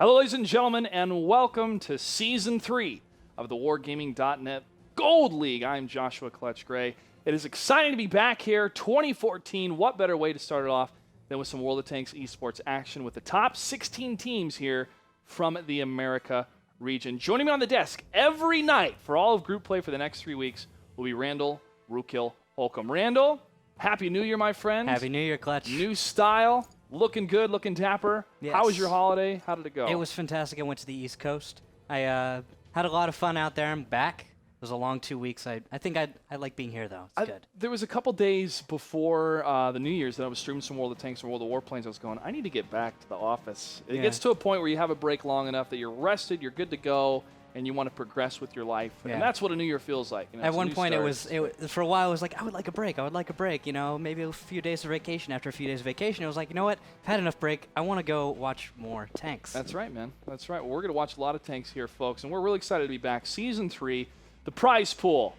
Hello, ladies and gentlemen, and welcome to Season 3 of the Wargaming.net Gold League. I'm Joshua Clutch Gray. It is exciting to be back here, 2014. What better way to start it off than with some World of Tanks esports action with the top 16 teams here from the America region. Joining me on the desk every night for all of group play for the next 3 weeks will be Randall Rookhill Holcomb. Randall, Happy New Year, my friend. Happy New Year, Clutch. New style. Looking good, looking dapper. Yes. How was your holiday? How did it go? It was fantastic. I went to the East Coast. I had a lot of fun out there. I'm back. It was a long 2 weeks. I think I like being here, though. It's good. There was a couple days before the New Year's that I was streaming some World of Tanks and World of Warplanes. I was going, I need to get back to the office. It gets to a point where you have a break long enough that you're rested, you're good to go, and you want to progress with your life. Yeah. And that's what a New Year feels like. You know, at one point, it was for a while, it was like, I would like a break. I would like a break. You know, maybe a few days of vacation. After a few days of vacation, it was like, you know what? I've had enough break. I want to go watch more tanks. That's right, man. That's right. Well, we're going to watch a lot of tanks here, folks, and we're really excited to be back. Season 3, the prize pool,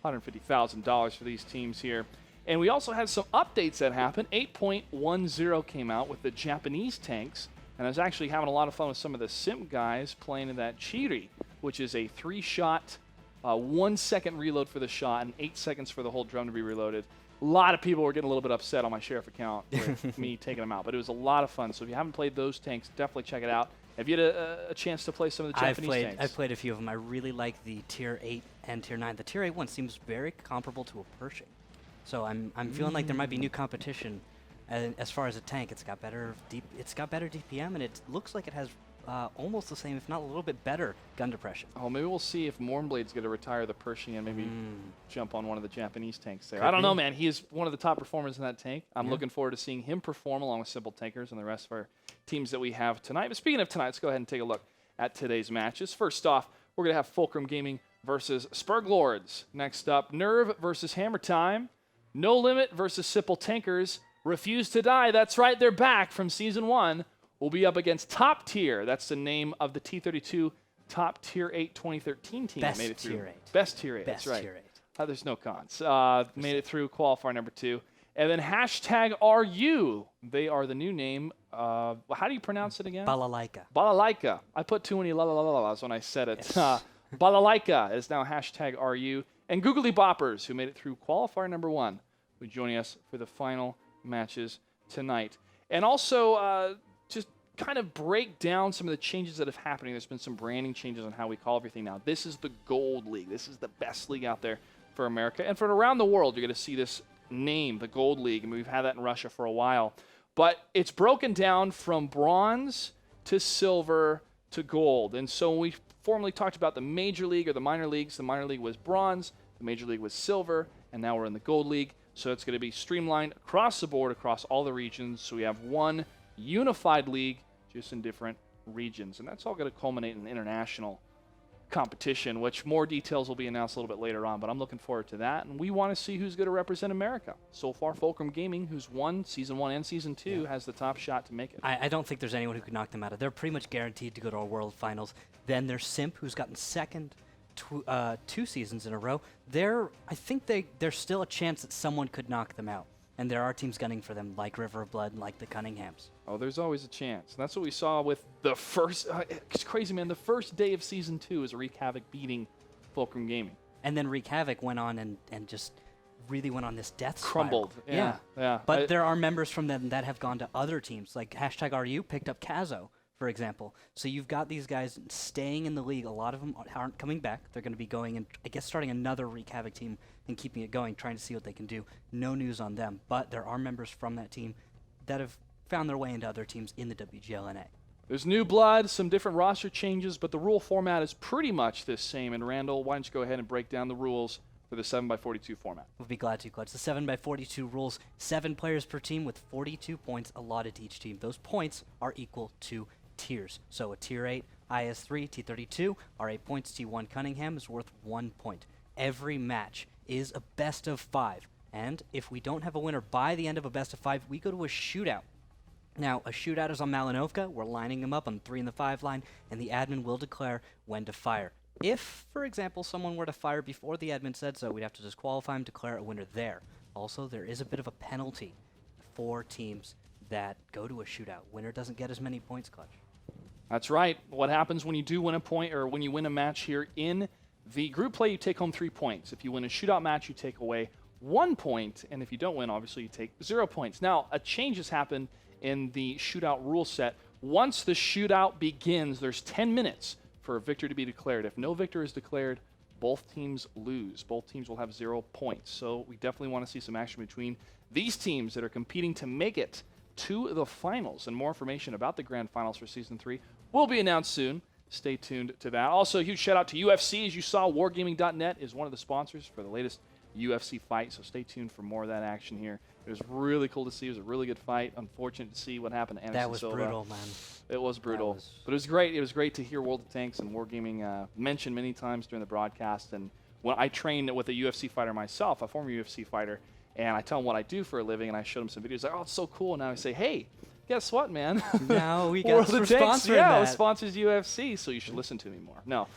$150,000 for these teams here. And we also had some updates that happened. 8.10 came out with the Japanese tanks, and I was actually having a lot of fun with some of the simp guys playing in that Chiri, which is a 3-shot, 1 second reload for the shot, and 8 seconds for the whole drum to be reloaded. A lot of people were getting a little bit upset on my sheriff account with me taking them out, but it was a lot of fun. So if you haven't played those tanks, definitely check it out. Have you had a chance to play some of the Japanese tanks? I've played a few of them. I really like the Tier 8 and Tier 9. The Tier 8 one seems very comparable to a Pershing. So I'm feeling like there might be new competition as far as a tank. It's got better DPM, and it looks like it has almost the same, if not a little bit better, gun depression. Oh, maybe we'll see if Mornblade's going to retire the Pershing and maybe jump on one of the Japanese tanks there. I don't know, man. He is one of the top performers in that tank. I'm looking forward to seeing him perform along with Simple Tankers and the rest of our teams that we have tonight. But speaking of tonight, let's go ahead and take a look at today's matches. First off, we're going to have Fulcrum Gaming versus Sperglords. Next up, Nerve versus Hammer Time. No Limit versus Simple Tankers. Refuse to Die. That's right, they're back from Season 1. We'll be up against Top Tier. That's the name of the T32 Top Tier 8 2013 team that made it through. Tier 8. Best Tier 8. Best That's right. Tier 8. There's no cons. Made it through qualifier number 2. And then hashtag RU. They are the new name. How do you pronounce it again? Balalaika. Balalaika. I put too many la-la-la-la-las when I said it. Yes. Balalaika is now hashtag RU. And Googly Boppers, who made it through qualifier number 1, will be joining us for the final matches tonight. And also, just kind of break down some of the changes that have happened. There's been some branding changes on how we call everything now. This is the Gold League. This is the best league out there for America. And from around the world, you're going to see this name, the Gold League. And we've had that in Russia for a while. But it's broken down from bronze to silver to gold. And so when we formerly talked about the Major League or the minor leagues, the minor league was bronze, the Major League was silver, and now we're in the Gold League. So it's going to be streamlined across the board, across all the regions. So we have one unified league, just in different regions. And that's all going to culminate in international competition, which more details will be announced a little bit later on. But I'm looking forward to that. And we want to see who's going to represent America. So far, Fulcrum Gaming, who's won Season 1 and Season 2, has the top shot to make it. I don't think there's anyone who could knock them out. They're pretty much guaranteed to go to our World Finals. Then there's Simp, who's gotten second 2 seasons in a row. I think there's still a chance that someone could knock them out. And there are teams gunning for them, like River of Blood and like the Cunninghams. Oh, there's always a chance. And that's what we saw with the first... it's crazy, man. The first day of Season 2 is Wreak Havoc beating Fulcrum Gaming. And then Wreak Havoc went on and just really went on this death spiral. Crumbled. Yeah. But there are members from them that have gone to other teams. Like hashtag RU picked up Kazo, for example. So you've got these guys staying in the league. A lot of them aren't coming back. They're going to be going and, I guess, starting another Wreak Havoc team and keeping it going, trying to see what they can do. No news on them. But there are members from that team that have found their way into other teams in the WGLNA. There's new blood, some different roster changes, but the rule format is pretty much the same. And Randall, why don't you go ahead and break down the rules for the 7x42 format? We'll be glad to, Clutch. The 7x42 rules, 7 players per team with 42 points allotted to each team. Those points are equal to tiers. So a Tier 8 IS-3 T32 are 8 points. T1 Cunningham is worth 1 point. Every match is a best of 5. And if we don't have a winner by the end of a best of 5, we go to a shootout. Now, a shootout is on Malinovka. We're lining them up on 3 and the 5 line, and the admin will declare when to fire. If, for example, someone were to fire before the admin said so, we'd have to disqualify him, declare a winner there. Also, there is a bit of a penalty for teams that go to a shootout. Winner doesn't get as many points, Clutch. That's right. What happens when you do win a point or when you win a match here in the group play, you take home 3 points. If you win a shootout match, you take away 1 point. And if you don't win, obviously, you take 0 points. Now, a change has happened in the shootout rule set. Once the shootout begins, there's 10 minutes for a victor to be declared. If no victor is declared, both teams lose. Both teams will have 0 points. So we definitely want to see some action between these teams that are competing to make it to the finals. And more information about the grand finals for Season 3 will be announced soon. Stay tuned to that. Also, a huge shout out to UFC. As you saw, Wargaming.net is one of the sponsors for the latest UFC fight, so stay tuned for more of that action here. It was really cool to see. It was a really good fight. Unfortunate to see what happened to Anderson Silva. That was brutal, man. It was brutal. But it was great. It was great to hear World of Tanks and Wargaming mentioned many times during the broadcast. And when I trained with a UFC fighter myself, a former UFC fighter, and I tell him what I do for a living, and I showed him some videos. Like, oh, it's so cool. And now I say, hey, guess what, man? Now we got some sponsor. Yeah, it sponsors UFC, so you should listen to me more. No,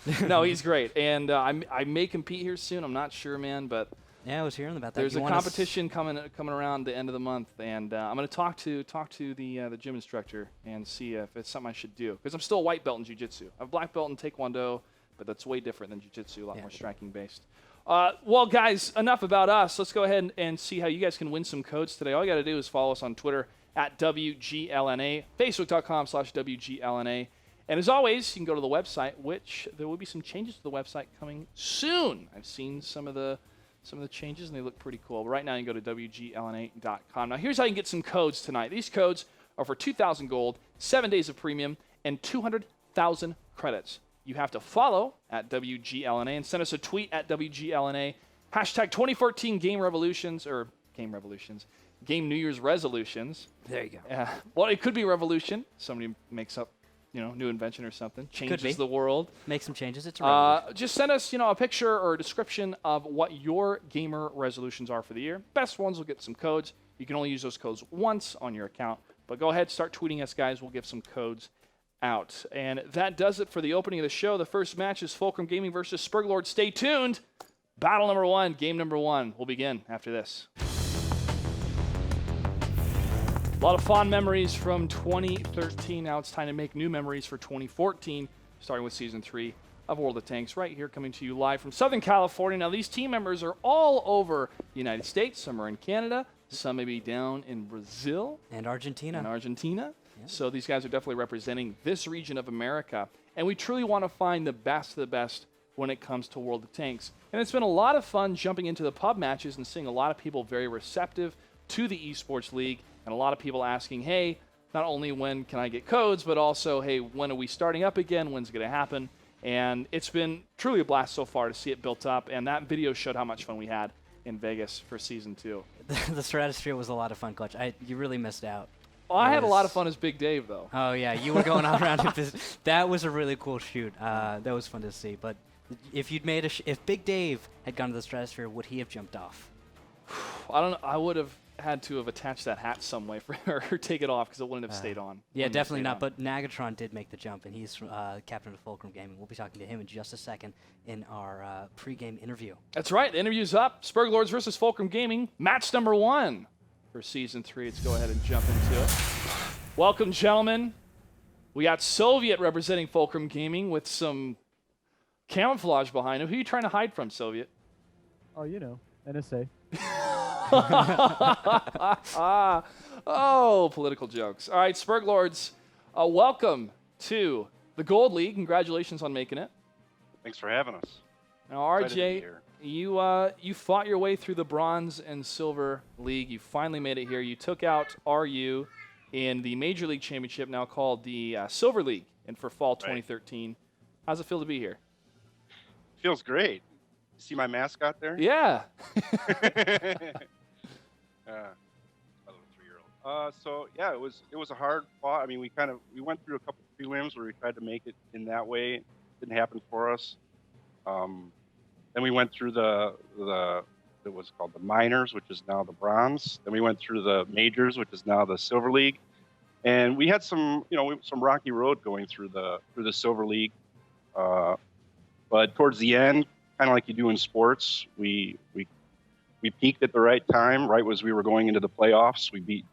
he's great. And I may compete here soon. I'm not sure, man, but yeah, I was hearing about that. There's a competition coming around the end of the month, and I'm going to talk to the gym instructor and see if it's something I should do, because I'm still a white belt in jiu-jitsu. I have black belt in taekwondo, but that's way different than jiu-jitsu, a lot more striking based. Well, guys, enough about us. Let's go ahead and see how you guys can win some codes today. All you got to do is follow us on Twitter at WGLNA, Facebook.com/WGLNA. And as always, you can go to the website, which there will be some changes to the website coming soon. I've seen some of the changes, and they look pretty cool. But right now, you can go to WGLNA.com. Now, here's how you can get some codes tonight. These codes are for 2,000 gold, 7 days of premium, and 200,000 credits. You have to follow at WGLNA and send us a tweet at WGLNA. Hashtag 2014 Game New Year's Resolutions. There you go. Well, it could be revolution. Somebody makes up, new invention or something. Changes the world. Make some changes. It's a revolution. Just send us, a picture or a description of what your gamer resolutions are for the year. Best ones will get some codes. You can only use those codes once on your account. But go ahead, start tweeting us, guys. We'll give some codes out. And that does it for the opening of the show. The first match is Fulcrum Gaming versus Sperglords. Stay tuned. Battle number 1, game number 1 will begin after this. A lot of fond memories from 2013. Now it's time to make new memories for 2014, starting with Season 3 of World of Tanks, right here coming to you live from Southern California. Now, these team members are all over the United States. Some are in Canada. Some may be down in Brazil. And Argentina. Yeah. So these guys are definitely representing this region of America. And we truly want to find the best of the best when it comes to World of Tanks. And it's been a lot of fun jumping into the pub matches and seeing a lot of people very receptive to the esports league. And a lot of people asking, hey, not only when can I get codes, but also, hey, when are we starting up again? When's it going to happen? And it's been truly a blast so far to see it built up. And that video showed how much fun we had in Vegas for Season 2. The Stratosphere was a lot of fun, Clutch. You really missed out. Well, I had a lot of fun as Big Dave, though. Oh, yeah. You were going all around. That was a really cool shoot. That was fun to see. But if you'd made if Big Dave had gone to the Stratosphere, would he have jumped off? I don't know. I would have had to have attached that hat some way for her or take it off because it wouldn't have stayed on. Yeah, definitely not. But Nagatron did make the jump, and he's captain of Fulcrum Gaming. We'll be talking to him in just a second in our pregame interview. That's right. The interview's up. Sperglords versus Fulcrum Gaming. Match number 1 for Season 3. Let's go ahead and jump into it. Welcome, gentlemen. We got Soviet representing Fulcrum Gaming with some camouflage behind him. Who are you trying to hide from, Soviet? Oh, NSA. Political jokes. All right, Sperglords, welcome to the Gold League. Congratulations on making it. Thanks for having us. Now, RJ, you fought your way through the Bronze and Silver League. You finally made it here. You took out RU in the Major League Championship, now called the Silver League, and for fall 2013. How's it feel to be here? Feels great. See my mascot there? Yeah. A little 3-year-old. So yeah, it was a hard fought. I mean, we went through a couple of prelims where we tried to make it in that way. It didn't happen for us. Then we went through it was called the minors, which is now the bronze. Then we went through the majors, which is now the Silver League. And we had some rocky road going through the Silver League. But towards the end, kind of like you do in sports, we peaked at the right time. Right as we were going into the playoffs, we beat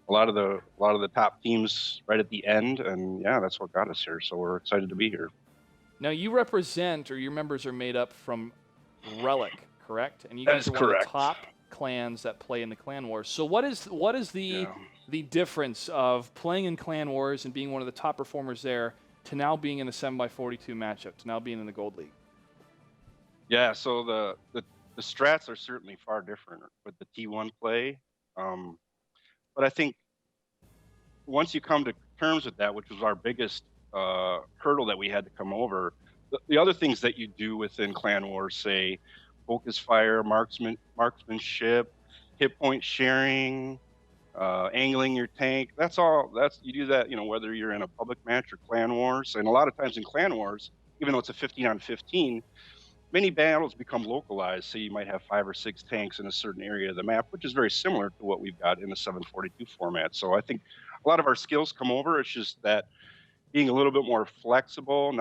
a lot of the top teams right at the end, and yeah, that's what got us here. So we're excited to be here. Now you represent, or your members are made up from Relic, correct? And you That guys is are one of the correct. top clans that play in the Clan Wars. So what is the difference of playing in Clan Wars and being one of the top performers there to now being in the 7x42 matchup, to now being in the Gold League? Yeah, so the strats are certainly far different with the T1 play, but I think once you come to terms with that, which was our biggest hurdle that we had to come over, the other things that you do within Clan Wars, say focus fire, marksmanship, hit point sharing, angling your tank, you do that, whether you're in a public match or Clan Wars. And a lot of times in Clan Wars, even though it's a 15-on-15, many battles become localized. So you might have 5 or 6 tanks in a certain area of the map, which is very similar to what we've got in the 742 format. So I think a lot of our skills come over. It's just that being a little bit more flexible,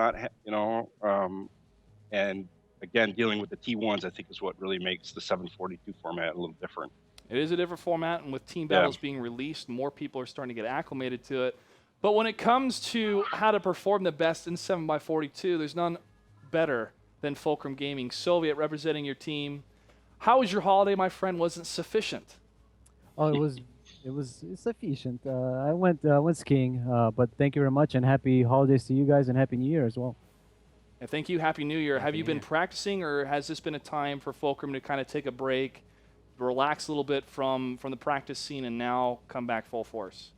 and again, dealing with the T1s, I think is what really makes the 742 format a little different. It is a different format, and with team battles being released, more people are starting to get acclimated to it. But when it comes to how to perform the best in 7x42, there's none better than Fulcrum Gaming. Soviet representing your team. How was your holiday, my friend? Was it sufficient? Oh, it was sufficient. I went skiing, but thank you very much, and happy holidays to you guys, and happy New Year as well. And thank you. Happy New Year. Have you been practicing, or has this been a time for Fulcrum to kind of take a break, relax a little bit from the practice scene, and now come back full force?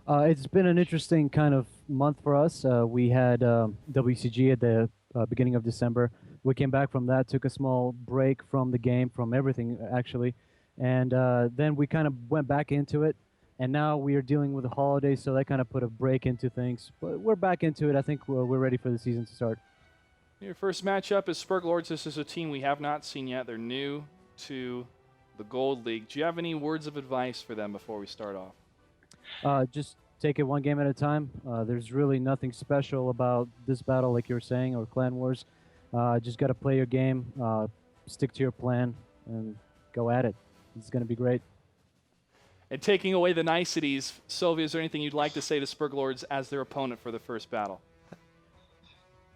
It's been an interesting kind of month for us. We had WCG at the beginning of December. We came back from that, took a small break from the game, from everything actually, and then we kind of went back into it. And now we are dealing with the holidays, so that kind of put a break into things. But we're back into it. I think we're ready for the season to start. Your first matchup is Sperglords. This is a team we have not seen yet. They're new to the Gold League. Do you have any words of advice for them before we start off? Just take it one game at a time. There's really nothing special about this battle, like you were saying, or Clan Wars. Just got to play your game, stick to your plan, and go at it. It's going to be great. And taking away the niceties, Sylvia, is there anything you'd like to say to Sperglords as their opponent for the first battle?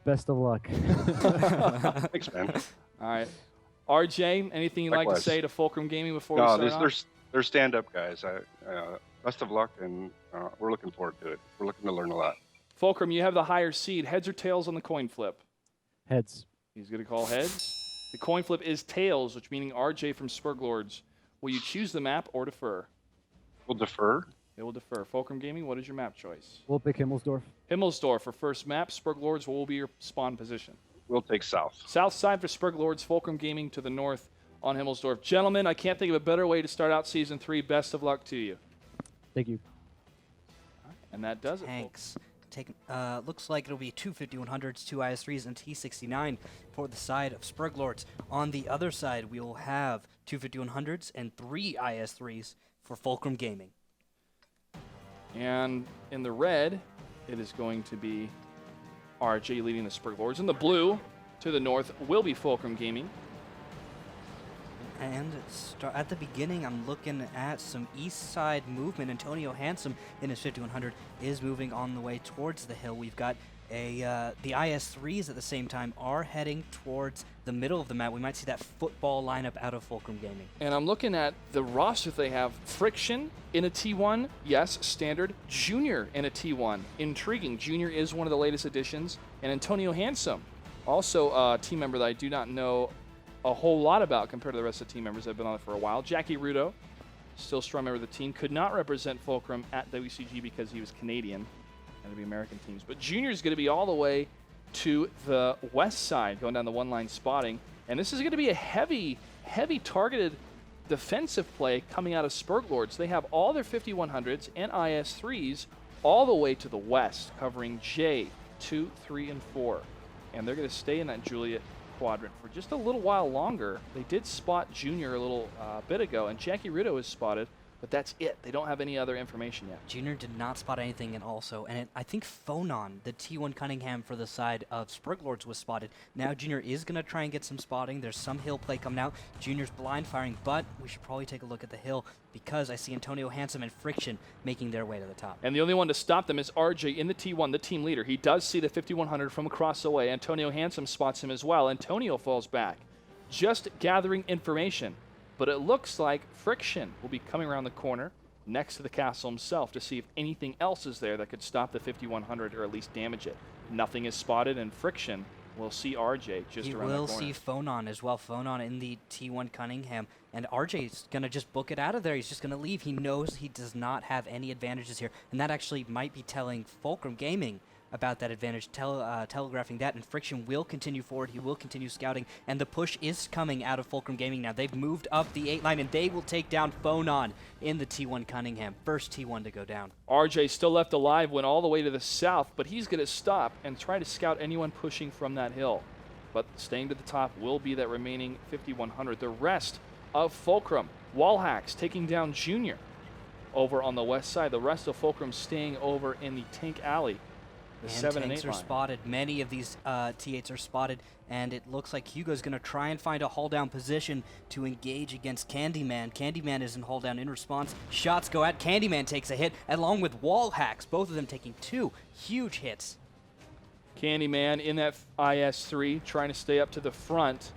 Best of luck. Thanks, man. All right. RJ, anything you'd like to say to Fulcrum Gaming before we start off? They're stand-up guys. Best of luck, and we're looking forward to it. We're looking to learn a lot. Fulcrum, you have the higher seed. Heads or tails on the coin flip? Heads. He's going to call heads. The coin flip is tails, which meaning RJ from Sperglords. Will you choose the map or defer? We'll defer. It will defer. Fulcrum Gaming, what is your map choice? We'll pick Himmelsdorf. Himmelsdorf for first map. Sperglords, what will be your spawn position? We'll take south. South side for Sperglords. Fulcrum Gaming to the north on Himmelsdorf. Gentlemen, I can't think of a better way to start out Season 3. Best of luck to you. Thank you. And that does it. Thanks. Looks like it'll be 2 5100s, 2 IS3s, and T69 for the side of Sperglords. On the other side, we will have 2 5100s and 3 IS3s for Fulcrum Gaming. And in the red, it is going to be RJ leading the Sperglords. In the blue, to the north, will be Fulcrum Gaming. And at the beginning, I'm looking at some east side movement. Antonio Handsome in his 5100 is moving on the way towards the hill. We've got the IS3s at the same time are heading towards the middle of the map. We might see that football lineup out of Fulcrum Gaming. And I'm looking at the roster they have. Friction in a T1, yes, standard. Junior in a T1, intriguing. Junior is one of the latest additions. And Antonio Handsome, also a team member that I do not know a whole lot about compared to the rest of the team members that have been on it for a while. Jackie Rudo, still a strong member of the team, could not represent Fulcrum at WCG because he was Canadian. Had to be American teams. But Junior is going to be all the way to the west side, going down the one-line spotting. And this is going to be a heavy targeted defensive play coming out of Sperglords. They have all their 5100s and IS3s all the way to the west, covering J, 2, 3, and 4. And they're going to stay in that Juliet quadrant for just a little while longer. They did spot Junior a little bit ago, and Jackie Rudo is spotted but that's it. They don't have any other information yet. Junior did not spot anything, and also, I think Phonon, the T1 Cunningham for the side of Sperglords, was spotted. Now Junior is going to try and get some spotting. There's some hill play coming out. Junior's blind firing, but we should probably take a look at the hill because I see Antonio Handsome and Friction making their way to the top. And the only one to stop them is RJ in the T1, the team leader. He does see the 5100 from across the way. Antonio Handsome spots him as well. Antonio falls back, just gathering information. But it looks like Friction will be coming around the corner next to the castle himself to see if anything else is there that could stop the 5100 or at least damage it. Nothing is spotted, and Friction will see RJ just around the corner. He will see Phonon as well. Phonon in the T1 Cunningham, and RJ's going to just book it out of there. He's just going to leave. He knows he does not have any advantages here, and that actually might be telling Fulcrum Gaming about that advantage, telegraphing that, and Friction will continue forward. He will continue scouting, and the push is coming out of Fulcrum Gaming now. They've moved up the 8 line, and they will take down Phonon in the T1 Cunningham. First T1 to go down. RJ still left alive, went all the way to the south, but he's going to stop and try to scout anyone pushing from that hill. But staying to the top will be that remaining 5100. The rest of Fulcrum, Wallhacks taking down Junior over on the west side. The rest of Fulcrum staying over in the tank alley. The and 7 and tanks 8 are line. spotted. Many of these T8s are spotted, and it looks like Hugo's going to try and find a hold-down position to engage against Candyman. Candyman is in hold-down in response. Shots go out. Candyman takes a hit, along with Wallhacks, both of them taking 2 huge hits. Candyman in that IS-3 trying to stay up to the front,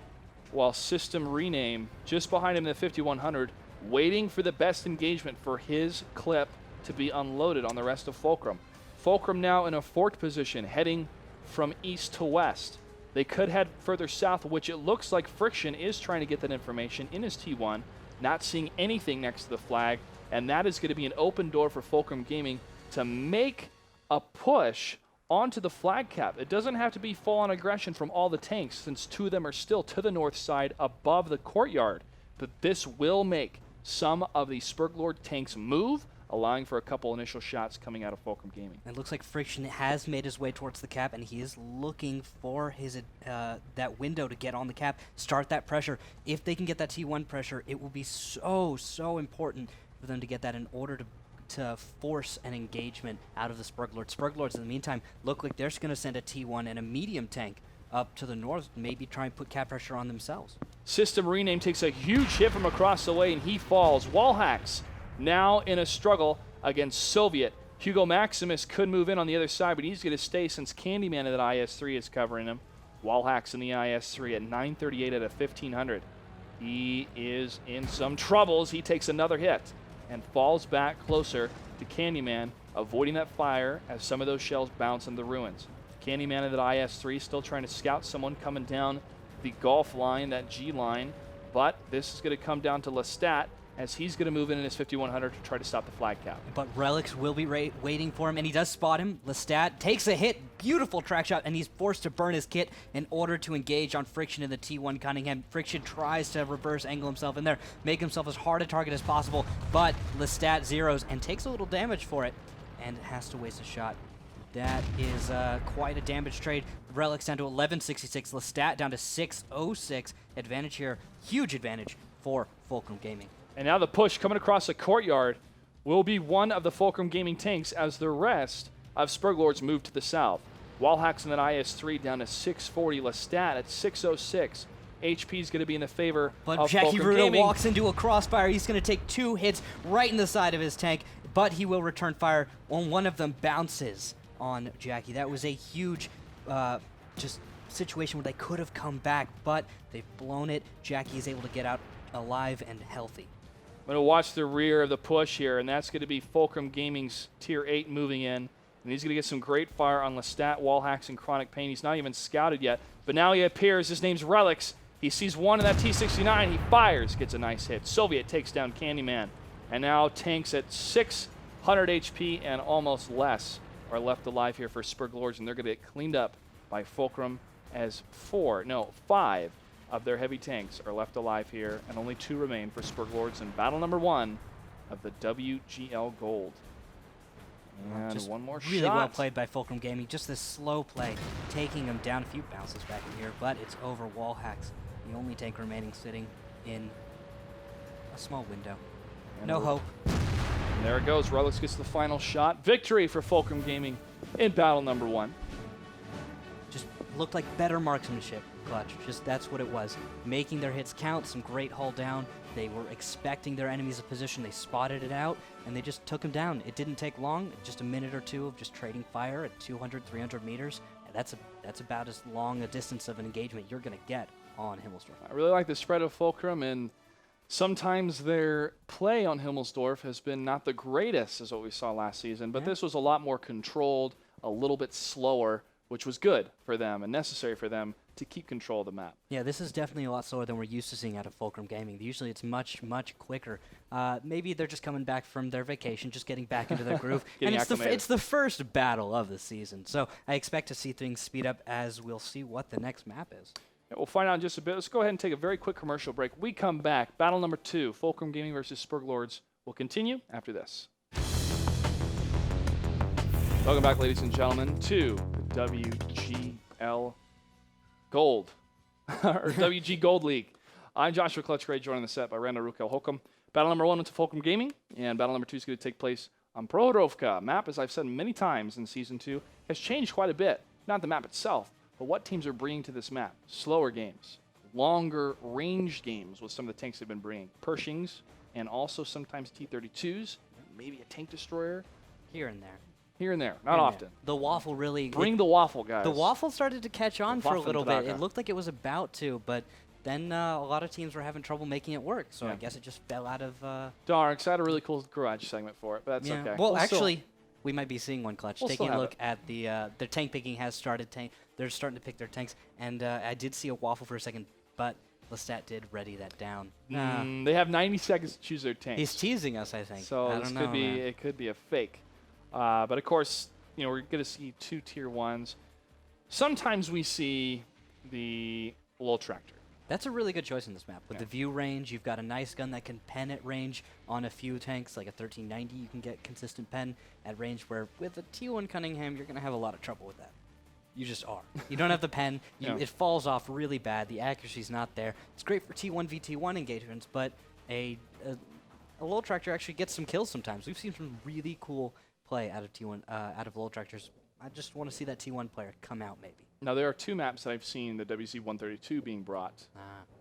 while System Rename just behind him in the 5100, waiting for the best engagement for his clip to be unloaded on the rest of Fulcrum. Fulcrum now in a forked position, heading from east to west. They could head further south, which it looks like Friction is trying to get that information in his T1, not seeing anything next to the flag, and that is going to be an open door for Fulcrum Gaming to make a push onto the flag cap. It doesn't have to be full-on aggression from all the tanks, since 2 of them are still to the north side above the courtyard, but this will make some of the Sperglord tanks move, allowing for a couple initial shots coming out of Fulcrum Gaming. It looks like Friction has made his way towards the cap, and he is looking for his that window to get on the cap, start that pressure. If they can get that T1 pressure, it will be so important for them to get that in order to force an engagement out of the Sperglords. Sperglords, in the meantime, look like they're going to send a T1 and a medium tank up to the north, maybe try and put cap pressure on themselves. System Rename takes a huge hit from across the way, and he falls. Wallhacks now in a struggle against Soviet. Hugo Maximus could move in on the other side, but he's going to stay since Candyman of that IS-3 is covering him. Wallhacks in the IS-3 at 938 out of 1500. He is in some troubles. He takes another hit and falls back closer to Candyman, avoiding that fire as some of those shells bounce in the ruins. Candyman of that IS-3 still trying to scout someone coming down the Gulf line, that G line, but this is going to come down to Lestat, as he's going to move in his 5100 to try to stop the flag cap. But Relics will be waiting for him, and he does spot him. Lestat takes a hit, beautiful track shot, and he's forced to burn his kit in order to engage on Friction in the T1 Cunningham. Friction tries to reverse angle himself in there, make himself as hard a target as possible, but Lestat zeroes and takes a little damage for it, and has to waste a shot. That is quite a damage trade. Relics down to 1166, Lestat down to 606. Advantage here, huge advantage for Fulcrum Gaming. And now the push coming across the courtyard will be one of the Fulcrum Gaming tanks as the rest of Sperglords move to the south. Wallhacks in that IS-3 down to 640. Lestat at 606. HP is going to be in the favor of Jackie Fulcrum Rudo Gaming. walks into a crossfire. He's going to take 2 hits right in the side of his tank, but he will return fire when one of them bounces on Jackie. That was a huge just situation where they could have come back, but they've blown it. Jackie is able to get out alive and healthy. I'm going to watch the rear of the push here, and that's going to be Fulcrum Gaming's Tier 8 moving in. And he's going to get some great fire on Lestat, Wallhacks, and Chronic Pain. He's not even scouted yet, but now he appears. His name's Relics. He sees one in that T-69. He fires, gets a nice hit. Soviet takes down Candyman. And now tanks at 600 HP and almost less are left alive here for Sperglords, and they're going to get cleaned up by Fulcrum as 5 of their heavy tanks are left alive here, and only 2 remain for Sperglords in battle number 1 of the WGL Gold. And just one more really shot. well played by Fulcrum Gaming. Just this slow play, taking him down. A few bounces back in here, but it's over. Wallhacks, the only tank remaining sitting in a small window. And No we're hope. there it goes. Relics gets the final shot. Victory for Fulcrum Gaming in battle number 1. Just looked like better marksmanship, Clutch. Just that's what it was. Making their hits count, some great hull down. They were expecting their enemies' position. They spotted it out, and they just took them down. It didn't take long, just a minute or two of just trading fire at 200, 300 meters. And that's about as long a distance of an engagement you're going to get on Himmelsdorf. I really like the spread of Fulcrum, and sometimes their play on Himmelsdorf has been not the greatest as what we saw last season, but this was a lot more controlled, a little bit slower, which was good for them and necessary for them to keep control of the map. Yeah, this is definitely a lot slower than we're used to seeing out of Fulcrum Gaming. Usually it's much, much quicker. Maybe they're just coming back from their vacation, just getting back into their groove. And it's the first battle of the season, so I expect to see things speed up as we'll see what the next map is. Yeah, we'll find out in just a bit. Let's go ahead and take a very quick commercial break. We come back. Battle number 2, Fulcrum Gaming versus Sperglords, will continue after this. Welcome back, ladies and gentlemen, to the WGL Gold, or WG Gold League. I'm Joshua Clutch Gray, joined on the set by Randall Rukel Holcomb. Battle number 1 went to Fulcrum Gaming, and battle number 2 is going to take place on Prohorovka. Map, as I've said many times in Season 2, has changed quite a bit. Not the map itself, but what teams are bringing to this map. Slower games, longer range games with some of the tanks they've been bringing. Pershings, and also sometimes T-32s, maybe a tank destroyer. Here and there. Here and there, not often. The waffle really... Bring the waffle, guys. The waffle started to catch on for a little bit. It looked like it was about to, but then a lot of teams were having trouble making it work, so I guess it just fell out of... Darn, because I had a really cool garage segment for it, but that's okay. Well, actually, we might be seeing one, Clutch. Taking a look at the... their tank picking has started. They're starting to pick their tanks, and I did see a waffle for a second, but Lestat did ready that down. They have 90 seconds to choose their tanks. He's teasing us, I think. So I this don't know, it could be a fake. But of course, you know, we're going to see 2 tier 1s. Sometimes we see the little tractor. That's a really good choice in this map. With the view range, you've got a nice gun that can pen at range on a few tanks, like a 1390. You can get consistent pen at range, where with a T1 Cunningham, you're going to have a lot of trouble with that. You just are. You don't have the pen. It falls off really bad. The accuracy's not there. It's great for T1 v T1 engagements, but a little tractor actually gets some kills sometimes. We've seen some really cool play out of T1, out of little tractors. I just want to see that T1 player come out, maybe. Now, there are 2 maps that I've seen the WZ-132 being brought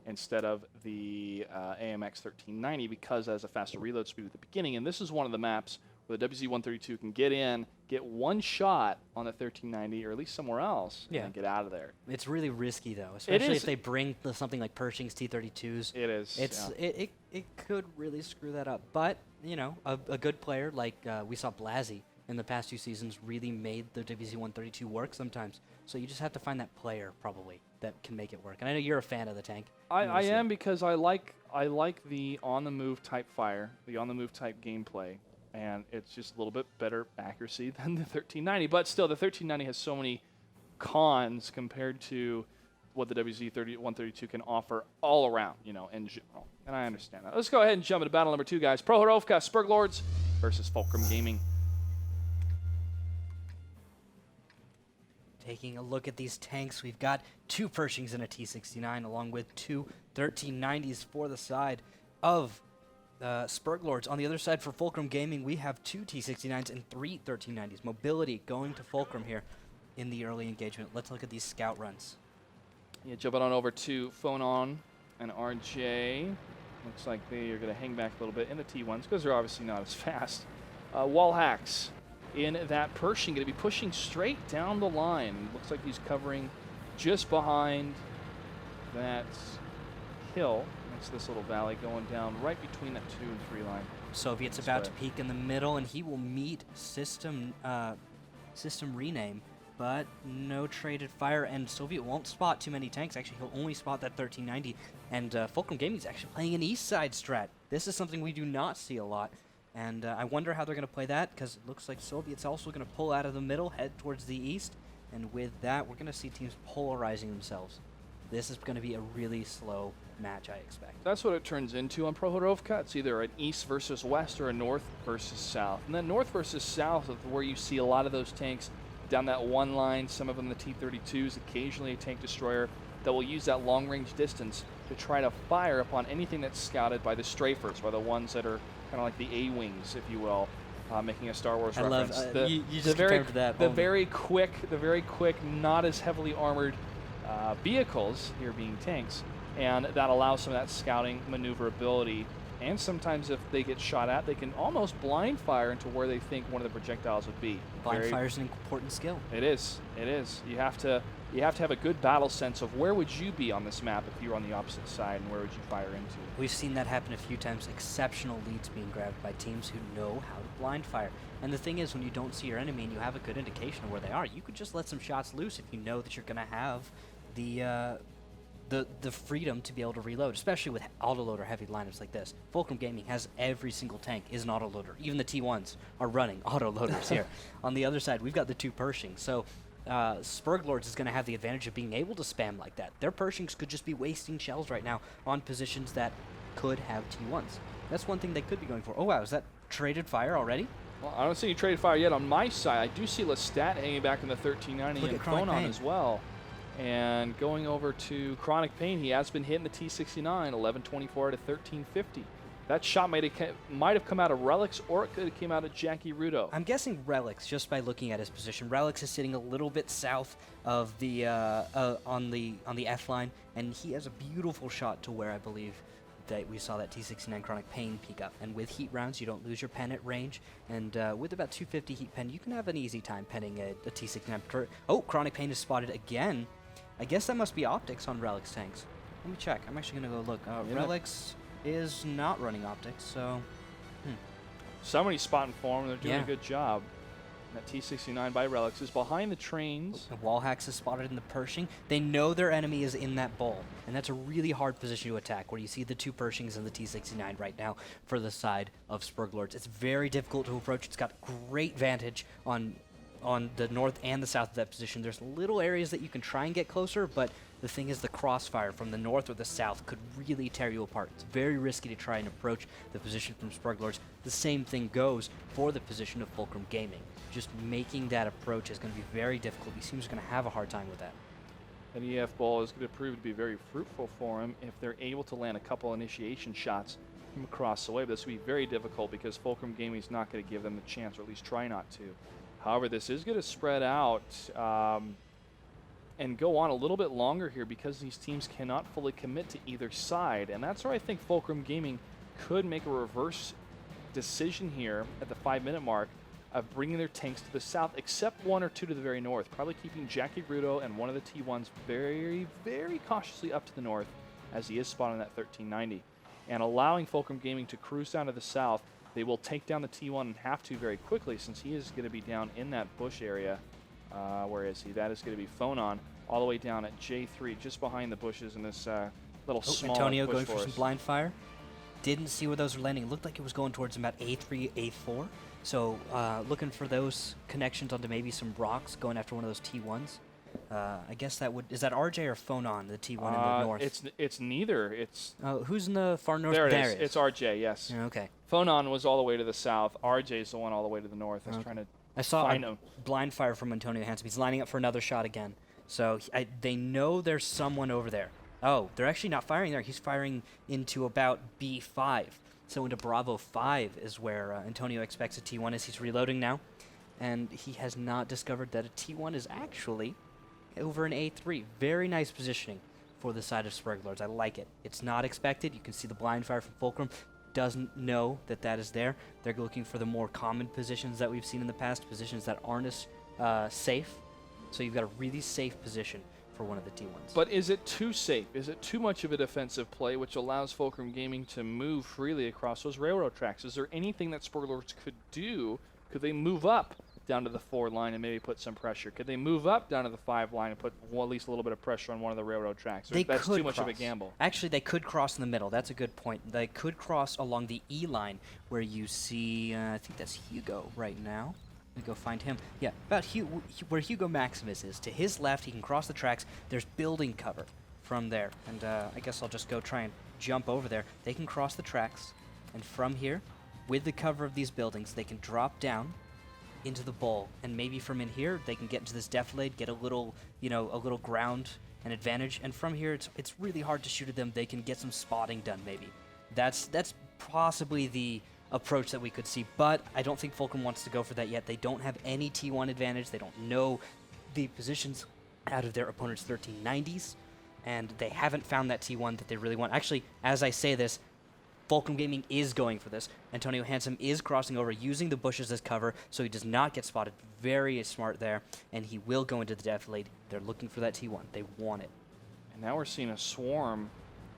instead of the AMX 1390 because it has a faster reload speed at the beginning. And this is one of the maps where the WZ-132 can get in, get one shot on the 1390 or at least somewhere else, and get out of there. It's really risky, though, especially if they bring something like Pershings, T-32s. It is. It could really screw that up. But, you know, a good player like we saw Blasey in the past 2 seasons really made the WZ-132 work sometimes. So you just have to find that player, probably, that can make it work. And I know you're a fan of the tank. I am, because I like the on-the-move type fire, the on-the-move type gameplay. And it's just a little bit better accuracy than the 1390. But still, the 1390 has so many cons compared to what the WZ-132 can offer all around, you know, in general. And I understand that. Let's go ahead and jump into battle number 2, guys. Prohorovka, Sperglords versus Fulcrum Gaming. Taking a look at these tanks, we've got 2 Pershings and a T-69, along with 2 1390s for the side of Sperglords. On the other side for Fulcrum Gaming, we have 2 T-69s and 3 1390s. Mobility going to Fulcrum here in the early engagement. Let's look at these scout runs. Yeah, jumping on over to Phonon and RJ. Looks like they are going to hang back a little bit in the T1s because they're obviously not as fast. Wall hacks in that Pershing, going to be pushing straight down the line. Looks like he's covering just behind that hill. That's this little valley going down right between that 2 and 3 line. Soviet's about to peek in the middle, and he will meet system rename, but no traded fire, and Soviet won't spot too many tanks. Actually, he'll only spot that 1390, and Fulcrum Gaming is actually playing an east side strat. This is something we do not see a lot. And I wonder how they're going to play that, because it looks like Soviet's also going to pull out of the middle, head towards the east. And with that, we're going to see teams polarizing themselves. This is going to be a really slow match, I expect. That's what it turns into on Prohorovka. It's either an east versus west or a north versus south. And then north versus south is where you see a lot of those tanks down that one line, some of them the T-32s, occasionally a tank destroyer that will use that long-range distance to try to fire upon anything that's scouted by the strafers, by the ones that are kind of like the A-wings, if you will, making a Star Wars I reference. love you just compared to that. The very quick, not as heavily armored vehicles here being tanks, and that allows some of that scouting maneuverability. And sometimes if they get shot at, they can almost blind fire into where they think one of the projectiles would be. Blind fire is an important skill. It is. It is. You have to have a good battle sense of where would you be on this map if you were on the opposite side, and where would you fire into. We've seen that happen a few times. Exceptional leads being grabbed by teams who know how to blind fire. And the thing is, when you don't see your enemy and you have a good indication of where they are, you could just let some shots loose if you know that you're going to have the freedom to be able to reload, especially with autoloader heavy lineups like this. Fulcrum Gaming has every single tank is an autoloader. Even the T1s are running autoloaders here. On the other side, we've got the 2 Pershings. So Sperglords is going to have the advantage of being able to spam like that. Their Pershings could just be wasting shells right now on positions that could have T1s. That's one thing they could be going for. Oh wow, is that traded fire already? Well, I don't see any traded fire yet on my side. I do see Lestat hanging back in the 1390 and Phonon as well. And going over to Chronic Pain, he has been hitting the T69, 1124 to 1350. That shot might have come out of Relics, or it could have came out of Jackie Rudo. I'm guessing Relics, just by looking at his position. Relics is sitting a little bit south of the on the F line, and he has a beautiful shot to where I believe that we saw that T69 Chronic Pain peek up. And with heat rounds, you don't lose your pen at range. And with about 250 heat pen, you can have an easy time penning a T69. Oh, Chronic Pain is spotted again. I guess that must be optics on Relics tanks. Let me check. I'm actually going to go look. Relics is not running optics, so... Somebody's spotting for him. They're doing a good job. That T69 by Relics is behind the trains. The wall hacks is spotted in the Pershing. They know their enemy is in that bowl, and that's a really hard position to attack, where you see the 2 Pershings and the T69 right now for the side of Sperglords. It's very difficult to approach. It's got great vantage on the north and the south of that position. There's little areas that you can try and get closer, but the thing is the crossfire from the north or the south could really tear you apart. It's very risky to try and approach the position from Sperglords. The same thing goes for the position of Fulcrum Gaming. Just making that approach is going to be very difficult. He seems going to have a hard time with that. An EF ball is going to prove to be very fruitful for him if they're able to land a couple initiation shots from across the way. But this will be very difficult because Fulcrum Gaming is not going to give them the chance, or at least try not to. However, this is going to spread out and go on a little bit longer here because these teams cannot fully commit to either side. And that's where I think Fulcrum Gaming could make a reverse decision here at the 5-minute mark of bringing their tanks to the south, except 1 or 2 to the very north, probably keeping Jackie Rudo and one of the T1s very, very cautiously up to the north, as he is spotting that 1390, and allowing Fulcrum Gaming to cruise down to the south. They will take down the T1 and have to very quickly, since he is going to be down in that bush area. Where is he? That is going to be Phonon, all the way down at J3, just behind the bushes in this little small Antonio bush going for some forest. blind fire. Didn't see where those were landing. It looked like it was going towards about A3, A4. So looking for those connections onto maybe some rocks, going after one of those T1s. I guess that would... Is that RJ or Phonon, the T1 in the north? It's neither. It's who's in the far north? There it is. It's RJ, yes. Yeah, okay. Phonon was all the way to the south. RJ is the one all the way to the north. I was trying to I saw find a him. blind fire from Antonio Hansen. He's lining up for another shot again. So they know there's someone over there. Oh, they're actually not firing there. He's firing into about B5. So into Bravo 5 is where Antonio expects a T1 as he's reloading now. And he has not discovered that a T1 is actually over an A3. Very nice positioning for the side of Sperglords. I like it. It's not expected. You can see the blind fire from Fulcrum. Doesn't know that that is there. They're looking for the more common positions that we've seen in the past, positions that aren't as safe. So you've got a really safe position for one of the T1s. But is it too safe? Is it too much of a defensive play, which allows Fulcrum Gaming to move freely across those railroad tracks? Is there anything that Sperglords could do? Could they move up down to the 4 line and maybe put some pressure? Could they move up down to the 5 line and put at least a little bit of pressure on one of the railroad tracks? Or that's too much of a gamble? Actually, they could cross in the middle. That's a good point. They could cross along the E line where you see, I think that's Hugo right now. Let me go find him. Yeah, about where Hugo Maximus is. To his left, he can cross the tracks. There's building cover from there. And I guess I'll just go try and jump over there. They can cross the tracks. And from here, with the cover of these buildings, they can drop down into the bowl. And maybe from in here, they can get into this defilade, get a little, a little ground and advantage. And from here, it's really hard to shoot at them. They can get some spotting done, maybe. That's possibly the approach that we could see, but I don't think Fulcrum wants to go for that yet. They don't have any T1 advantage. They don't know the positions out of their opponent's 1390s, and they haven't found that T1 that they really want. Actually, as I say this, Fulcrum Gaming is going for this. Antonio Handsome is crossing over, using the bushes as cover, so he does not get spotted. Very smart there, and he will go into the defilade. They're looking for that T1. They want it. And now we're seeing a swarm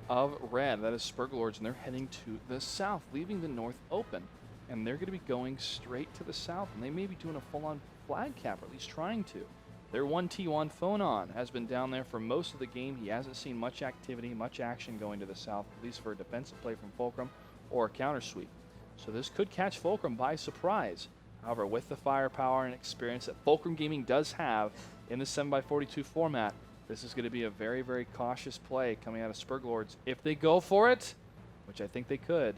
of red. That is Sperglords, and they're heading to the south, leaving the north open. And they're going to be going straight to the south, and they may be doing a full-on flag cap, or at least trying to. Their one T1, Phonon, has been down there for most of the game. He hasn't seen much activity, much action going to the south, at least for a defensive play from Fulcrum or a counter sweep. So this could catch Fulcrum by surprise. However, with the firepower and experience that Fulcrum Gaming does have in the 7x42 format, this is going to be a very, very cautious play coming out of Sperglords. If they go for it, which I think they could,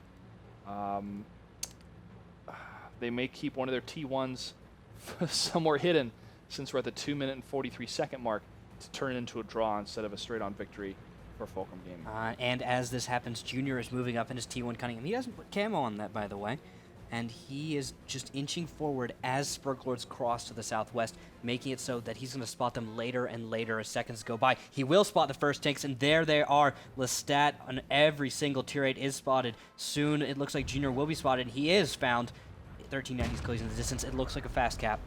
they may keep one of their T1s somewhere hidden, since we're at the 2-minute and 43-second mark, to turn it into a draw instead of a straight-on victory for Fulcrum Gaming. And as this happens, Junior is moving up in his T1 Cunningham. He doesn't put camo on that, by the way. And he is just inching forward as Sperglords cross to the southwest, making it so that he's going to spot them later and later as seconds go by. He will spot the first tanks, and there they are. Lestat on every single tier 8 is spotted. Soon it looks like Junior will be spotted. He is found. 1390's closing the distance. It looks like a fast cap.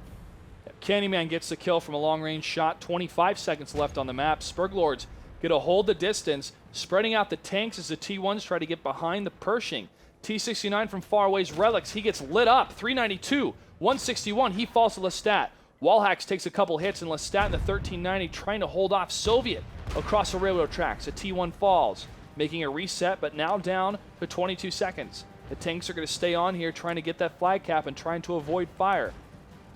Candyman gets the kill from a long-range shot. 25 seconds left on the map. Sperglords going to hold the distance, spreading out the tanks as the T1s try to get behind the Pershing. T69 from far away's Relics. He gets lit up. 392, 161. He falls to Lestat. Wallhacks takes a couple hits, and Lestat in the 1390 trying to hold off Soviet across the railroad tracks. A T1 falls, making a reset, but now down to 22 seconds. The tanks are going to stay on here trying to get that flag cap and trying to avoid fire.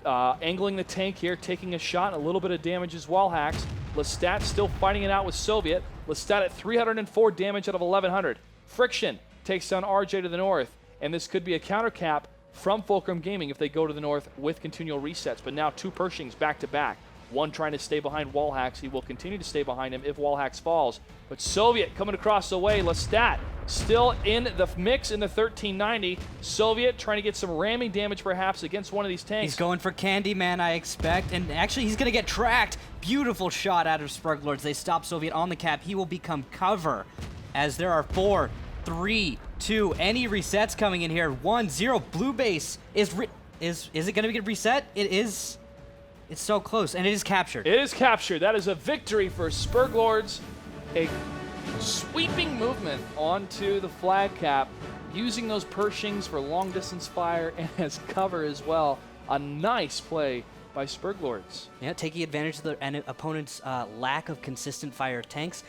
Angling the tank here, taking a shot, a little bit of damage as Wallhacks. Lestat still fighting it out with Soviet. Lestat at 304 damage out of 1100. Friction takes down RJ to the north, and this could be a counter cap from Fulcrum Gaming if they go to the north with continual resets. But now two Pershings back to back. One trying to stay behind Wallhacks. He will continue to stay behind him if Wallhacks falls. But Soviet coming across the way. Lestat still in the mix in the 1390. Soviet trying to get some ramming damage perhaps against one of these tanks. He's going for Candyman, I expect. And actually, he's going to get tracked. Beautiful shot out of Sperglords. They stop Soviet on the cap. He will become cover as there are 4, 3, 2. Any resets coming in here? 1, 0. Blue base is it going to get reset? It is. It's so close, and it is captured. It is captured. That is a victory for Sperglords. A sweeping movement onto the flag cap, using those Pershings for long-distance fire and as cover as well. A nice play by Sperglords. Yeah, taking advantage of the opponent's lack of consistent fire tanks.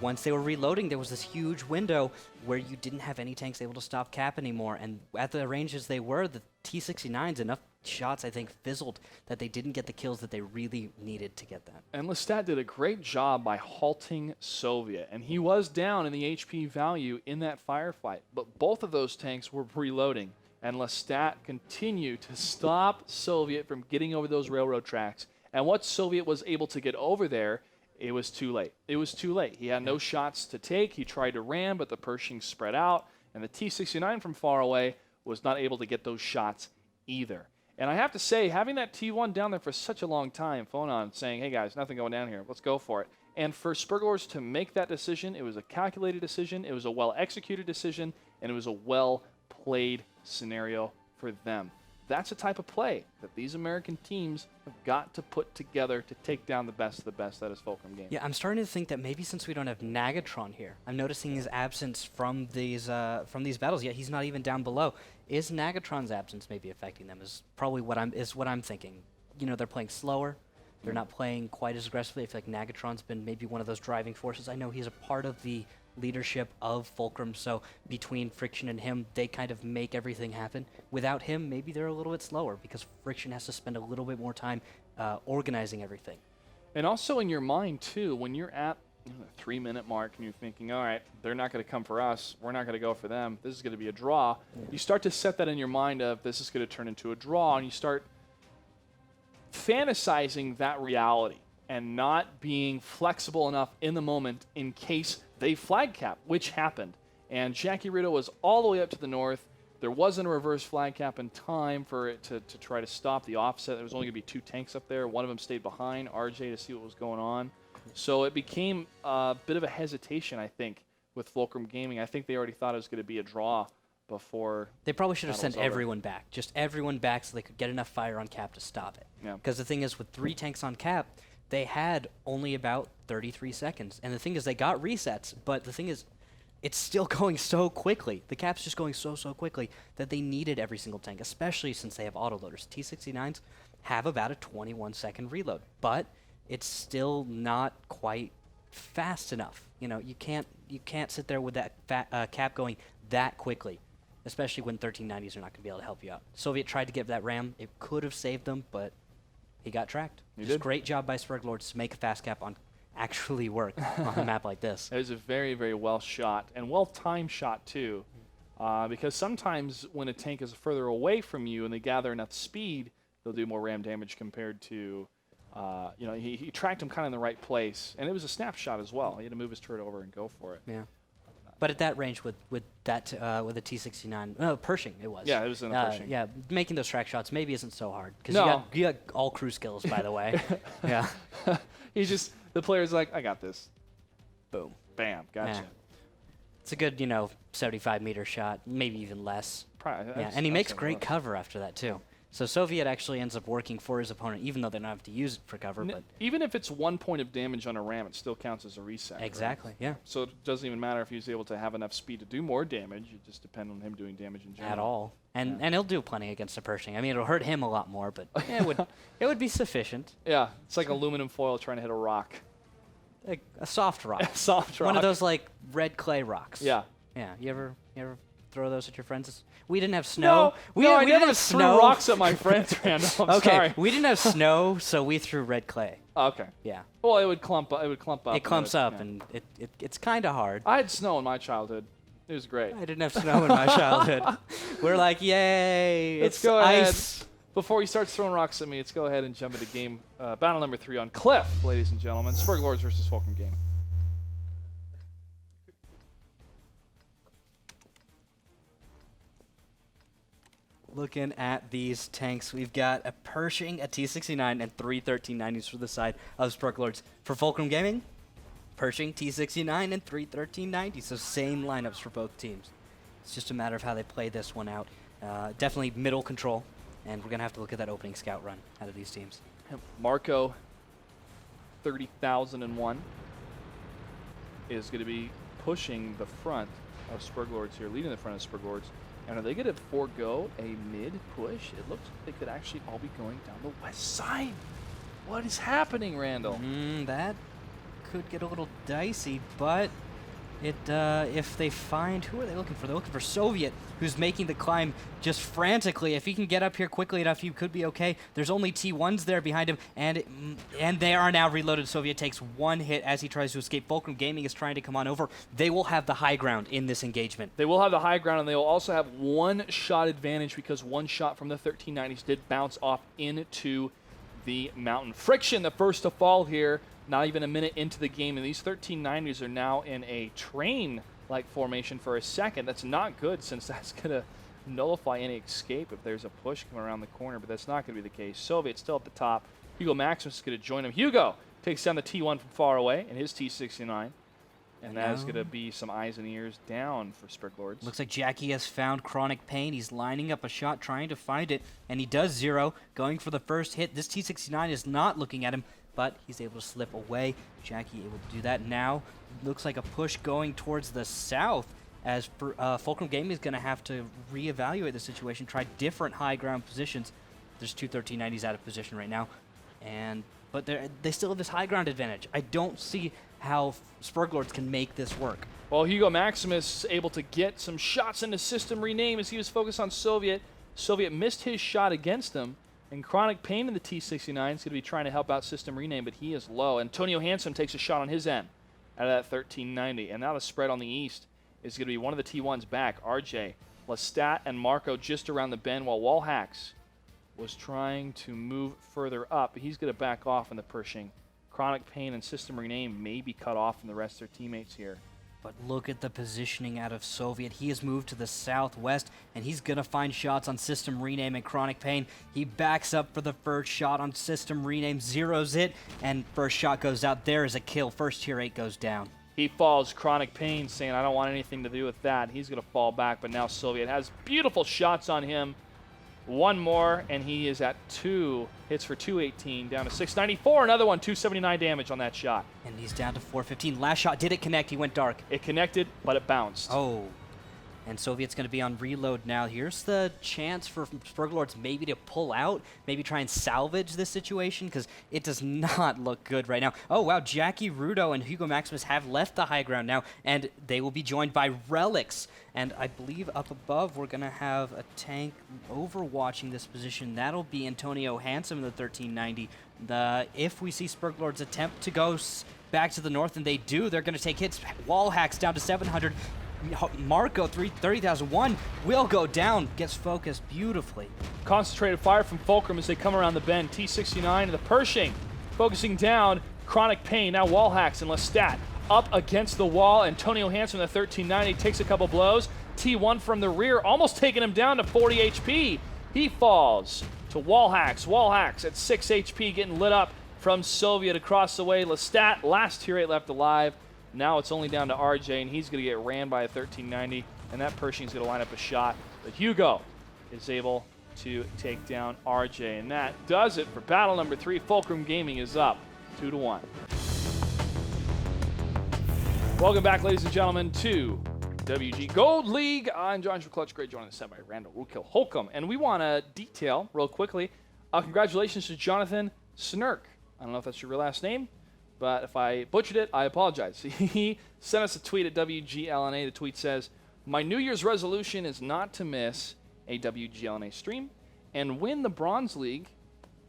Once they were reloading, there was this huge window where you didn't have any tanks able to stop cap anymore. And at the ranges they were, the T-69s, enough shots, I think, fizzled that they didn't get the kills that they really needed to get that. And Lestat did a great job by halting Soviet. And he was down in the HP value in that firefight. But both of those tanks were reloading. And Lestat continued to stop Soviet from getting over those railroad tracks. And what Soviet was able to get over there, it was too late. It was too late. He had no shots to take. He tried to ram, but the Pershing spread out. And the T-69 from far away was not able to get those shots either. And I have to say, having that T1 down there for such a long time, Phonon saying, hey guys, nothing going down here. Let's go for it. And for Sperglords to make that decision, it was a calculated decision. It was a well-executed decision. And it was a well-played scenario for them. That's a type of play that these American teams have got to put together to take down the best of the best. That is Fulcrum Gaming. Yeah, I'm starting to think that maybe since we don't have Nagatron here, I'm noticing his absence from these battles. Yet he's not even down below. Is Nagatron's absence maybe affecting them? Is probably what I'm thinking. You know, they're playing slower. They're not playing quite as aggressively. I feel like Nagatron's been maybe one of those driving forces. I know he's a part of the leadership of Fulcrum, so between Friction and him, they kind of make everything happen. Without him, maybe they're a little bit slower because Friction has to spend a little bit more time organizing everything. And also in your mind, too, when you're at the 3-minute mark and you're thinking, all right, they're not going to come for us, we're not going to go for them, this is going to be a draw, you start to set that in your mind of this is going to turn into a draw, and you start fantasizing that reality and not being flexible enough in the moment in case they flag cap, which happened. And Jackie Rito was all the way up to the north, There wasn't a reverse flag cap in time for it to try to stop the offset. There was only going to be 2 tanks up there. One of them stayed behind RJ to see what was going on. So it became a bit of a hesitation, I think, with Fulcrum Gaming. I think they already thought it was going to be a draw before. They probably should have battle sent was over. everyone back. Just everyone back so they could get enough fire on cap to stop it. Yeah. Because the thing is, with 3 tanks on cap, they had only about 33 seconds. And the thing is, they got resets, but the thing is, it's still going so quickly. The cap's just going so quickly that they needed every single tank, especially since they have autoloaders. T-69s have about a 21-second reload, but it's still not quite fast enough. You know, you can't sit there with that cap going that quickly, especially when 1390s are not going to be able to help you out. Soviet tried to get that ram. It could have saved them, but he got tracked. He Just did. Great job by Sperglords to make a fast cap on actually work on a map like this. It was a very, very well shot and well-timed shot, too, because sometimes when a tank is further away from you and they gather enough speed, they'll do more ram damage compared to, you know, he tracked him kind of in the right place. And it was a snapshot as well. He had to move his turret over and go for it. Yeah. But at that range with a T-69, no, Pershing it was. Yeah, it was in a Pershing. Yeah, making those track shots maybe isn't so hard. Because No. you got all crew skills, by the way. Yeah. He's just, the player's like, I got this. Boom. Bam, gotcha. Yeah. It's a good, 75-meter shot, maybe even less. Yeah, and he makes great cover after that, too. So Soviet actually ends up working for his opponent, even though they don't have to use it for cover. But even if it's 1 point of damage on a ram, it still counts as a reset. exactly, yeah. So it doesn't even matter if he's able to have enough speed to do more damage. It just depends on him doing damage in general. At all. And he'll do plenty against the Pershing. I mean, it'll hurt him a lot more, but it would be sufficient. Yeah, it's like aluminum foil trying to hit a rock. Like a soft rock. Soft rock. One of those like red clay rocks. Yeah. Yeah. You ever throw those at your friends? We didn't have snow. No, I didn't never have threw snow. rocks at my friends, Randall. I'm Okay. sorry. We didn't have snow, so we threw red clay. Okay. Yeah. Well, it would clump up. It clumps up, yeah. and it's kind of hard. I had snow in my childhood. It was great. I didn't have snow in my childhood. We're like, yay! Let's it's go ahead. ice. Before he starts throwing rocks at me, let's go ahead and jump into game battle number 3 on Cliff, ladies and gentlemen. Sperglords versus Fulcrum Gaming. Looking at these tanks, we've got a Pershing, a T-69, and 3 1390s for the side of Sperglords. For Fulcrum Gaming, Pershing, T-69, and 3 1390s. So same lineups for both teams. It's just a matter of how they play this one out. Definitely middle control, and we're going to have to look at that opening scout run out of these teams. Marco, 30,001, is going to be pushing the front of Sperglords here, leading the front of Sperglords. And are they going to forego a mid-push? It looks like they could actually all be going down the west side. What is happening, Randall? That could get a little dicey, but if they find, who are they looking for? They're looking for Soviet, who's making the climb just frantically. If he can get up here quickly enough, he could be okay. There's only T1s there behind him, and they are now reloaded. Soviet takes 1 hit as he tries to escape. Fulcrum Gaming is trying to come on over. They will have the high ground in this engagement. They will have the high ground, and they will also have 1 shot advantage because 1 shot from the 1390s did bounce off into the mountain. Friction, the first to fall here. Not even a minute into the game, and these 1390s are now in a train-like formation for a second. That's not good, since that's going to nullify any escape if there's a push coming around the corner, but that's not going to be the case. Soviet still at the top. Hugo Maximus is going to join him. Hugo takes down the T1 from far away in his T69, and that is going to be some eyes and ears down for Sperglords. Looks like Jackie has found Chronic Pain. He's lining up a shot, trying to find it, and he does 0, going for the first hit. This T69 is not looking at him, but he's able to slip away. Jackie able to do that now. Looks like a push going towards the south, as Fulcrum Gaming is going to have to reevaluate the situation, try different high ground positions. There's 2 1390s out of position right now, but they still have this high ground advantage. I don't see how Sperglords can make this work. Well, Hugo Maximus able to get some shots into system rename as he was focused on Soviet. Soviet missed his shot against him. And Chronic Pain in the T-69 is going to be trying to help out System Rename, but he is low. Antonio Hansen takes a shot on his end out of that 1390. And now the spread on the east is going to be one of the T1s back. RJ, Lestat, and Marco just around the bend, while Wallhacks was trying to move further up. He's going to back off in the Pershing. Chronic Pain and System Rename may be cut off from the rest of their teammates here. But look at the positioning out of Soviet. He has moved to the southwest, and he's going to find shots on System Rename and Chronic Pain. He backs up for the first shot on System Rename, zeroes it, and first shot goes out. There is a kill. First tier 8 goes down. He falls. Chronic Pain saying, I don't want anything to do with that. He's going to fall back, but now Soviet has beautiful shots on him. One more, and he is at 2 hits for 218, down to 694. Another one, 279 damage on that shot. And he's down to 415. Last shot, did it connect? He went dark. It connected, but it bounced. Oh. And Soviet's going to be on reload now. Here's the chance for Sperglords maybe to pull out, maybe try and salvage this situation, because it does not look good right now. Oh, wow, Jackie Rudo and Hugo Maximus have left the high ground now, and they will be joined by Relics. And I believe up above we're going to have a tank overwatching this position. That'll be Antonio Handsome in the 1390. If we see Sperglords attempt to go back to the north, and they do, they're going to take hits. Wall hacks down to 700. Marco, 30,001, will go down, gets focused beautifully. Concentrated fire from Fulcrum as they come around the bend. T69 and the Pershing focusing down. Chronic Pain, now wall hacks and Lestat up against the wall. Antonio Hansen, the 1390, takes a couple blows. T1 from the rear, almost taking him down to 40 HP. He falls to wall hacks at 6 HP, getting lit up from Soviet across the way. Lestat, last tier 8 left alive. Now it's only down to RJ, and he's going to get ran by a 1390, and that Pershing's going to line up a shot. But Hugo is able to take down RJ, and that does it for battle number 3. Fulcrum Gaming is up 2-1. Welcome back, ladies and gentlemen, to WG Gold League. I'm Joshua Clutch. Great joining the set by Randall Rookhill Holcomb, and we want to detail real quickly. Congratulations to Jonathan Snirk. I don't know if that's your real last name, but if I butchered it, I apologize. He sent us a tweet at WGLNA. The tweet says, my New Year's resolution is not to miss a WGLNA stream and win the Bronze League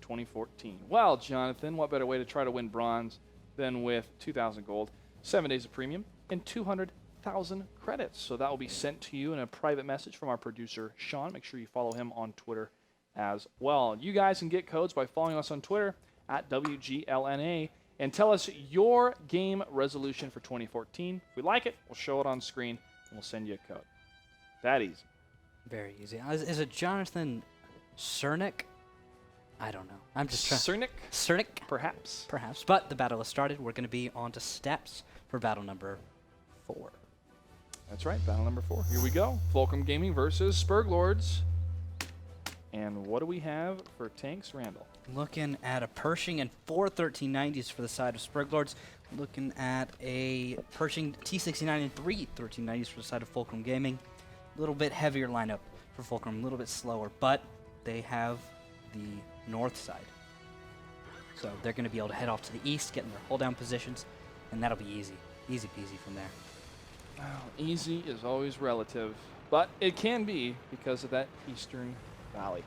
2014. Well, Jonathan, what better way to try to win bronze than with 2,000 gold, 7 days of premium, and 200,000 credits. So that will be sent to you in a private message from our producer, Sean. Make sure you follow him on Twitter as well. You guys can get codes by following us on Twitter at WGLNA. And tell us your game resolution for 2014. If we like it, we'll show it on screen, and we'll send you a code. That easy. Very easy. Is it Jonathan Cernick? I don't know. I'm just trying. Cernick? Perhaps. Perhaps. But the battle has started. We're going to be on to steps for battle number 4. That's right, battle number 4. Here we go. Fulcrum Gaming versus Sperglords. And what do we have for tanks, Randall? Looking at a Pershing and 4 1390s for the side of Sperglords. Looking at a Pershing T69 and 3 1390s for the side of Fulcrum Gaming. A little bit heavier lineup for Fulcrum, a little bit slower, but they have the north side. So they're going to be able to head off to the east, get in their hold-down positions, and that'll be easy. Easy peasy from there. Well, easy is always relative, but it can be because of that eastern valley.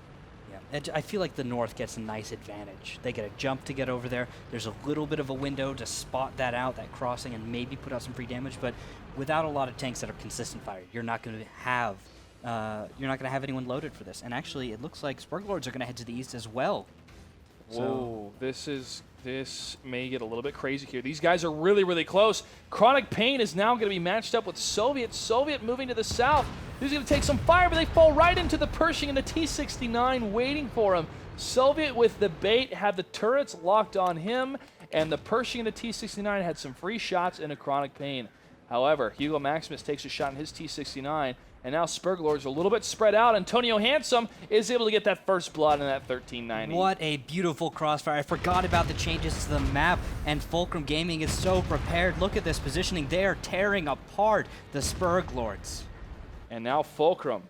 Yeah, I feel like the north gets a nice advantage. They get a jump to get over there. There's a little bit of a window to spot that out, that crossing, and maybe put out some free damage. But without a lot of tanks that are consistent fire, you're not going to have anyone loaded for this. And actually, it looks like Sperglords are going to head to the east as well. Whoa, this may get a little bit crazy here. These guys are really, really close. Chronic Pain is now going to be matched up with Soviet. Soviet moving to the south. He's going to take some fire, but they fall right into the Pershing and the T69 waiting for him. Soviet with the bait had the turrets locked on him, and the Pershing and the T69 had some free shots into Chronic Pain. However, Hugo Maximus takes a shot in his T69, and now Sperglords are a little bit spread out. Antonio Handsome is able to get that first blood in that 1390. What a beautiful crossfire. I forgot about the changes to the map, and Fulcrum Gaming is so prepared. Look at this positioning. They are tearing apart the Sperglords. And now Fulcrum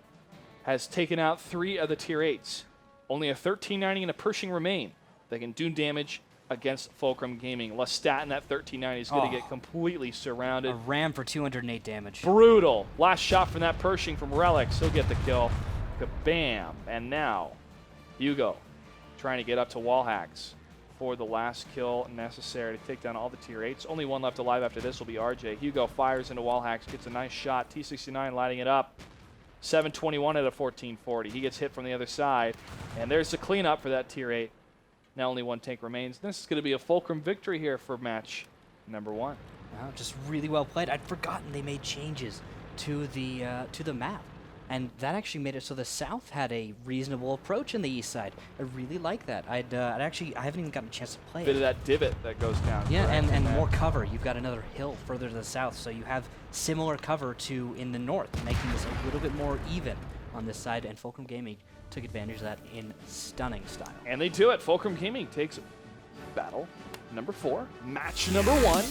has taken out 3 of the tier 8s. Only a 1390 and a Pershing remain. They can do damage against Fulcrum Gaming. Lestat in that 1390 is going to get completely surrounded. A ram for 208 damage. Brutal. Last shot from that Pershing from Relics. He'll get the kill. Kabam. And now Hugo trying to get up to wall hacks for the last kill necessary to take down all the tier 8s. Only one left alive after this will be RJ. Hugo fires into wall hacks, gets a nice shot. T69 lighting it up. 721 at a 1440. He gets hit from the other side. And there's the cleanup for that tier 8. Now only one tank remains. This is going to be a Fulcrum victory here for match number 1. Wow, just really well played. I'd forgotten they made changes to the map. And that actually made it so the south had a reasonable approach in the east side. I really like that. I haven't even gotten a chance to play Bit of it. that divot that goes down. Yeah, correct, and in that. more cover. You've got another hill further to the south, so you have similar cover to in the north, making this a little bit more even on this side. And Fulcrum Gaming took advantage of that in stunning style. And they do it. Fulcrum Gaming takes battle number 4, match number 1.